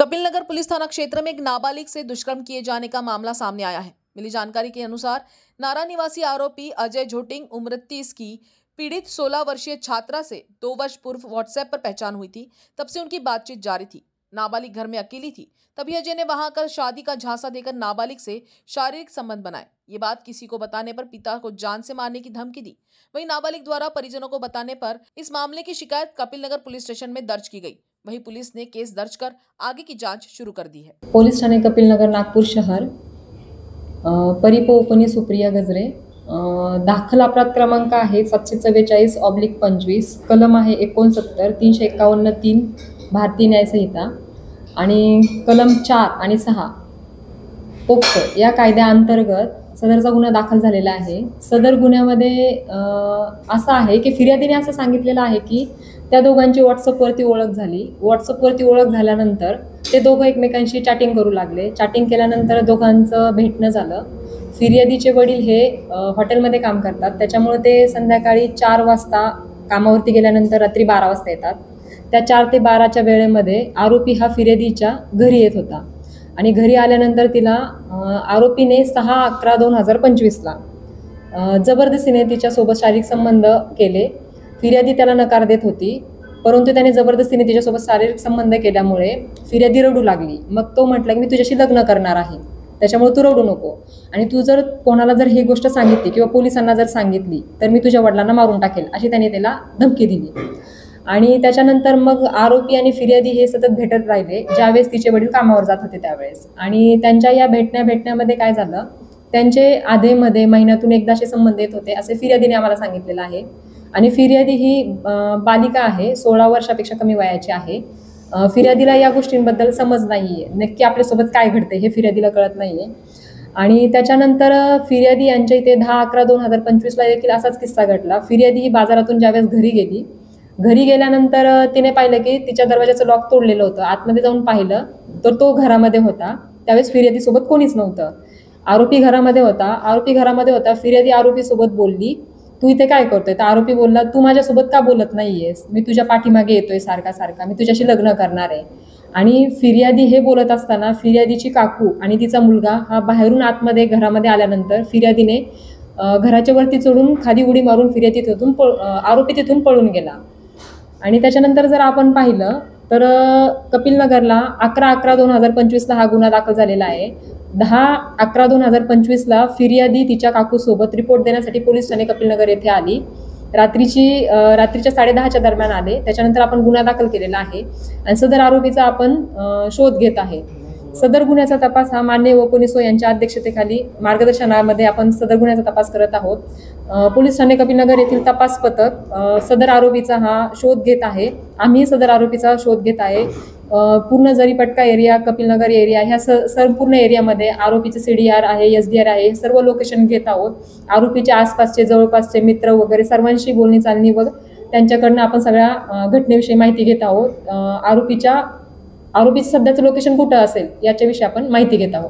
Kapil Nagar police थाना क्षेत्र में एक नाबालिग से दुष्कर्म किए जाने का मामला सामने आया है। मिली जानकारी के अनुसार नारा निवासी आरोपी अजय झोटिंग उम्र 30 की पीड़ित 16 वर्षीय छात्रा से 2 वर्ष पूर्व व्हाट्सएप पर पहचान हुई थी। तब से उनकी बातचीत जारी थी। नाबालिग घर में अकेली थी, तभी अजय ने वहां आकर शादी का झांसा देकर नाबालिग से शारीरिक संबंध बनाए। ये बात किसी को बताने पर पिता को जान से मारने की धमकी दी। वहीं नाबालिग द्वारा परिजनों को बताने पर इस मामले की शिकायत कपिल नगर पुलिस स्टेशन में दर्ज की गई। वहीं पुलिस ने केस दर्ज कर आगे की जांच शुरू कर दी है। पोलीस ठाणे कपिल नगर नागपूर शहर परिपो उपनी सुप्रिया गजरे दाखल अपराध क्रमांक आहे 744/25 कलम आहे 69 351(3) भारतीय न्याय संहिता आणि कलम 4 आणि 6 पोक्सो या कायद्याअंतर्गत सदरचा गुन्हा दाखल झालेला आहे। सदर गुन्ह्यामध्ये असं आहे की फिर्यादीने असं सांगितलेलं आहे की त्या दोघांची व्हॉट्सअपवरती ओळख झाली। व्हॉट्सअपवरती ओळख झाल्यानंतर ते दोघं एकमेकांशी चॅटिंग करू लागले। चॅटिंग केल्यानंतर दोघांचं भेटणं झालं। फिर्यादीचे वडील हे हॉटेलमध्ये काम करतात, त्याच्यामुळे ते संध्याकाळी 4 वाजता कामावरती गेल्यानंतर रात्री 12 वाजता येतात। त्या 4 ते 12च्या वेळेमध्ये आरोपी हा फिर्यादीच्या घरी येत होता आणि घरी आल्यानंतर तिला आरोपीने 6/11/2025 जबरदस्तीने तिच्यासोबत शारीरिक संबंध केले। फिर्यादी त्याला नकार देत होती, परंतु त्याने जबरदस्तीने तिच्यासोबत शारीरिक संबंध केल्यामुळे फिर्यादी रडू लागली। मग तो म्हटला की मी तुझ्याशी लग्न करणार आहे, त्याच्यामुळे तू रडू नको आणि तू जर कोणाला जर ही गोष्ट सांगितली किंवा पोलिसांना जर सांगितली तर मी तुझ्या वडिलांना मारून टाकेल, अशी त्याने त्याला धमकी दिली। आणि त्याच्यानंतर मग आरोपी आणि फिर्यादी हे सतत भेटत राहिले ज्यावेळेस तिचे वडील कामावर जात होते त्यावेळेस। आणि त्यांच्या या भेटण्यामध्ये काय झालं, त्यांचे आधेमध्ये महिन्यातून एकदा असे संबंध येत होते असे फिर्यादीने आम्हाला सांगितलेलं आहे। आणि फिर्यादी ही बालिका आहे, 16 वर्षापेक्षा कमी वयाची आहे। फिर्यादीला या गोष्टींबद्दल समज नाहीये, नक्की आपल्यासोबत काय घडते हे फिर्यादीला कळत नाहीये। आणि त्याच्यानंतर फिर्यादी यांच्या इथे 10/11/2025 देखील असाच किस्सा घडला। फिर्यादी ही बाजारातून ज्यावेळेस घरी गेल्यानंतर तिने पाहिलं की तिच्या दरवाजाचं लॉक तोडलेलं होतं। आतमध्ये जाऊन पाहिलं तर तो घरामध्ये होता। त्यावेळेस फिर्यादीसोबत कोणीच नव्हतं। आरोपी घरामध्ये होता। फिर्यादी आरोपीसोबत बोलली, तू इथे काय करतोय? तर आरोपी बोलला, तू माझ्यासोबत का बोलत नाहीयेस? मी तुझ्या पाठीमागे येतोय सारखा, मी तुझ्याशी लग्न करणार आहे। आणि फिर्यादी हे बोलत असताना फिर्यादीची काकू आणि तिचा मुलगा हा बाहेरून आतमध्ये घरामध्ये आल्यानंतर फिर्यादीने घराच्या वरती चढून खाली उडी मारून आरोपी तिथून पळून गेला। आणि त्याच्यानंतर जर आपण पाहिलं तर कपिल नगरला 11/11/2025 हा गुन्हा दाखल झालेला आहे। 10/11/2025 फिर्यादी तिच्या काकूसोबत रिपोर्ट देण्यासाठी पोलीस ठाणे कपिल नगर येथे आली। रात्रीच्या 10:30च्या दरम्यान आले। त्याच्यानंतर आपण गुन्हा दाखल केलेला आहे आणि सदर आरोपीचा आपण शोध घेत आहे। सदर गुन्ह्याचा तपास हा माननीय पोलिस यांच्या अध्यक्षतेखाली मार्गदर्शनामध्ये आपण सदर गुन्ह्याचा तपास करत आहोत। पोलीस ठाणे कपिल नगर येथील तपास पथक सदर आरोपीचा हा शोध घेत आहे। आम्ही सदर आरोपीचा शोध घेत आहे। पूर्ण जरीपटका एरिया, कपिल नगर एरिया ह्या संपूर्ण एरियामध्ये आरोपीचे CDR आहे, SDR आहे, सर्व लोकेशन घेत आहोत। आरोपीच्या आसपासचे जवळपासचे मित्र वगैरे सर्वांशी बोलणी चालणी व त्यांच्याकडनं आपण सगळ्या घटनेविषयी माहिती घेत आहोत। आरोपीचं सध्याचं लोकेशन कुठं असेल याच्याविषयी आपण माहिती घेत आहोत।